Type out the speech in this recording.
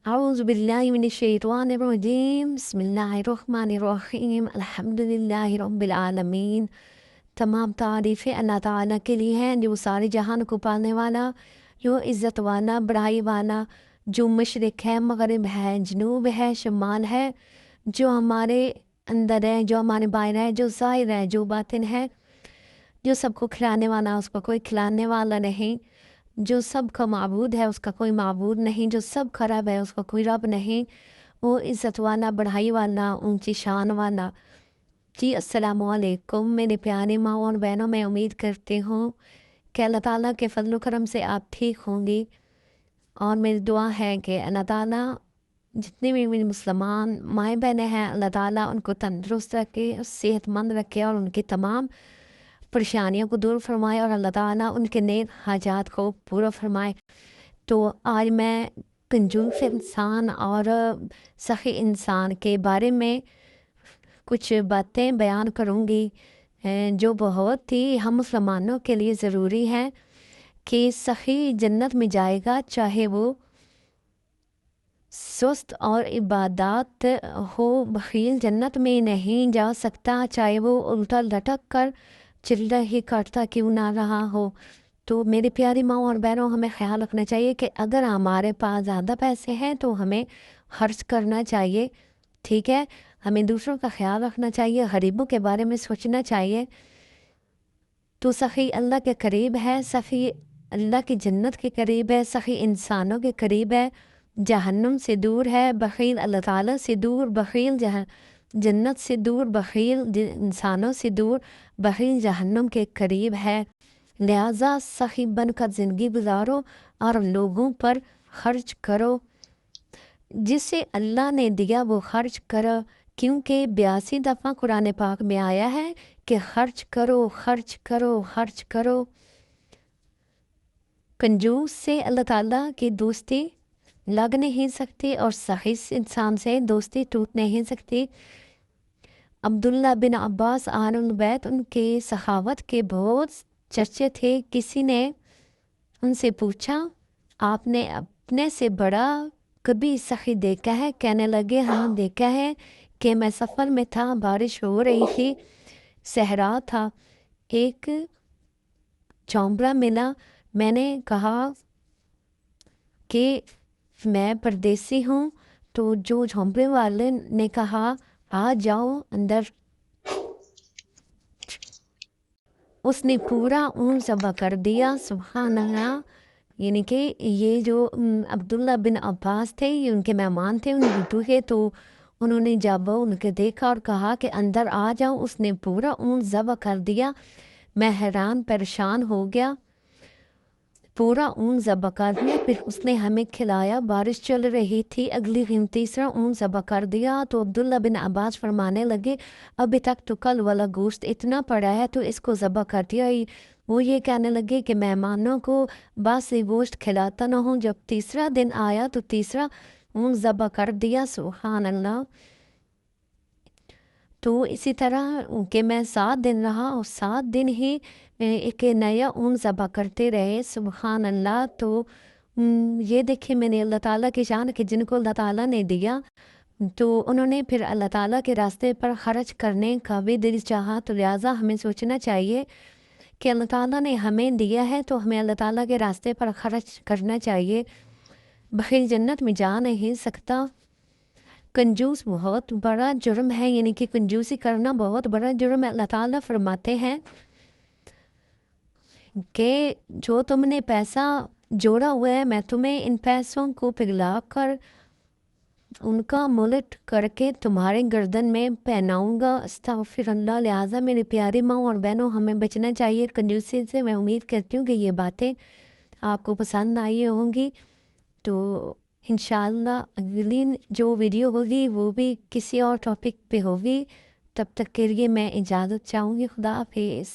اعوذ باللہ من الشیطان الرجیم، بسم اللہ الرحمن الرحیم، الحمدللہ رب العالمین۔ تمام تعریفیں اللہ تعالیٰ کے لیے ہیں جو سارے جہان کو پالنے والا، جو عزت والا، بڑائی والا، جو مشرق ہے، مغرب ہے، جنوب ہے، شمال ہے، جو ہمارے اندر ہے، جو ہمارے باہر ہے، جو ظاہر ہے، جو باطن ہے، جو سب کو کھلانے والا، اس کو کوئی کھلانے والا نہیں، جو سب کا معبود ہے، اس کا کوئی معبود نہیں، جو سب کا رب ہے، اس کا کوئی رب نہیں، وہ عزت والا، بڑھائی والا، اونچی شان والا۔ جی السلام علیکم میرے پیارے ماں اور بہنوں، میں امید کرتی ہوں کہ اللہ تعالیٰ کے فضل و کرم سے آپ ٹھیک ہوں گی، اور میری دعا ہے کہ اللہ تعالیٰ جتنے بھی میری مسلمان مائیں بہنیں ہیں، اللہ تعالیٰ ان کو تندرست رکھے، صحت مند رکھے، اور ان کی تمام پریشانیوں کو دور فرمائے، اور اللہ تعالیٰ ان کے نیک حاجات کو پورا فرمائے۔ تو آج میں کنجوس انسان اور سخی انسان کے بارے میں کچھ باتیں بیان کروں گی جو بہت ہی ہم مسلمانوں کے لیے ضروری ہے کہ سخی جنت میں جائے گا، چاہے وہ سست اور عبادات ہو، بخیل جنت میں نہیں جا سکتا، چاہے وہ الٹا لٹک کر چلتا ہی کاٹتا کیوں نہ رہا ہو۔ تو میری پیاری ماں اور بہنوں، ہمیں خیال رکھنا چاہیے کہ اگر ہمارے پاس زیادہ پیسے ہیں تو ہمیں خرچ کرنا چاہیے، ٹھیک ہے؟ ہمیں دوسروں کا خیال رکھنا چاہیے، غریبوں کے بارے میں سوچنا چاہیے۔ تو سخی اللہ کے قریب ہے، سخی اللہ کی جنت کے قریب ہے، سخی انسانوں کے قریب ہے، جہنم سے دور ہے، بخیل اللہ تعالیٰ سے دور، بخیل جنت سے دور، بخیل انسانوں سے دور، بخیل جہنم کے قریب ہے۔ لہٰذا سخی بن کر زندگی گزارو اور لوگوں پر خرچ کرو، جسے اللہ نے دیا وہ خرچ کرو، کیونکہ 82 دفعہ قرآن پاک میں آیا ہے کہ خرچ کرو، خرچ کرو، خرچ کرو۔ کنجوس سے اللہ تعالیٰ کی دوستی لگ نہیں سکتی، اور سخی انسان سے دوستی ٹوٹ نہیں سکتی۔ عبداللہ بن عباس آل البیت، ان کے سخاوت کے بہت چرچے تھے۔ کسی نے ان سے پوچھا، آپ نے اپنے سے بڑا کبھی سخی دیکھا ہے؟ کہنے لگے، ہاں دیکھا ہے کہ میں سفر میں تھا، بارش ہو رہی تھی، صحرا تھا، ایک جھونپڑا ملا، میں نے کہا کہ میں پردیسی ہوں، تو جو جھونپڑے والے نے کہا آ جاؤ اندر۔ اس نے پورا اون ذبح کر دیا، سبحان اللہ۔ یعنی کہ یہ جو عبداللہ بن عباس تھے، یہ ان کے مہمان تھے، ان بھٹو کے، تو انہوں نے جب ان کے دیکھا اور کہا کہ اندر آ جاؤ، اس نے پورا اون ذبح کر دیا۔ میں حیران پریشان ہو گیا، پورا اون ذبح کر دیا، پھر اس نے ہمیں کھلایا، بارش چل رہی تھی، اگلی دن تیسرا اون ذبح کر دیا۔ تو عبداللہ بن عباس فرمانے لگے، ابھی تک تو کل والا گوشت اتنا پڑا ہے تو اس کو ذبح کر دیا ہی۔ وہ یہ کہنے لگے کہ مہمانوں کو باسی گوشت کھلاتا نہ ہوں، جب تیسرا دن آیا تو تیسرا اون ذبح کر دیا، سبحان اللہ۔ تو اسی طرح کہ میں 7 دن رہا، اور 7 دن ہی ایک نیا اون ذبح کرتے رہے، سبحان اللہ۔ تو یہ دیکھیں میں نے اللہ تعالیٰ کی شان کہ جن کو اللہ تعالیٰ نے دیا تو انہوں نے پھر اللہ تعالیٰ کے راستے پر خرچ کرنے کا بھی دل چاہا۔ تو لہٰذا ہمیں سوچنا چاہیے کہ اللہ تعالیٰ نے ہمیں دیا ہے تو ہمیں اللہ تعالیٰ کے راستے پر خرچ کرنا چاہیے۔ بخیل جنت میں جا نہیں سکتا۔ کنجوس بہت بڑا جرم ہے، یعنی کہ کنجوسی کرنا بہت بڑا جرم ہے۔ اللہ تعالیٰ فرماتے ہیں کہ جو تم نے پیسہ جوڑا ہوا ہے، میں تمہیں ان پیسوں کو پگھلا کر ان کا ملٹ کر کے تمہارے گردن میں پہناؤں گا، استغفر اللہ۔ لہٰذا میری پیاری ماں اور بہنوں، ہمیں بچنا چاہیے کنجوسی سے۔ میں امید کرتی ہوں کہ یہ باتیں آپ کو پسند آئی ہوں گی۔ تو انشاءاللہ اگلی جو ویڈیو ہوگی وہ بھی کسی اور ٹاپک پہ ہوگی، تب تک کے لیے میں اجازت چاہوں گی۔ خدا حافظ۔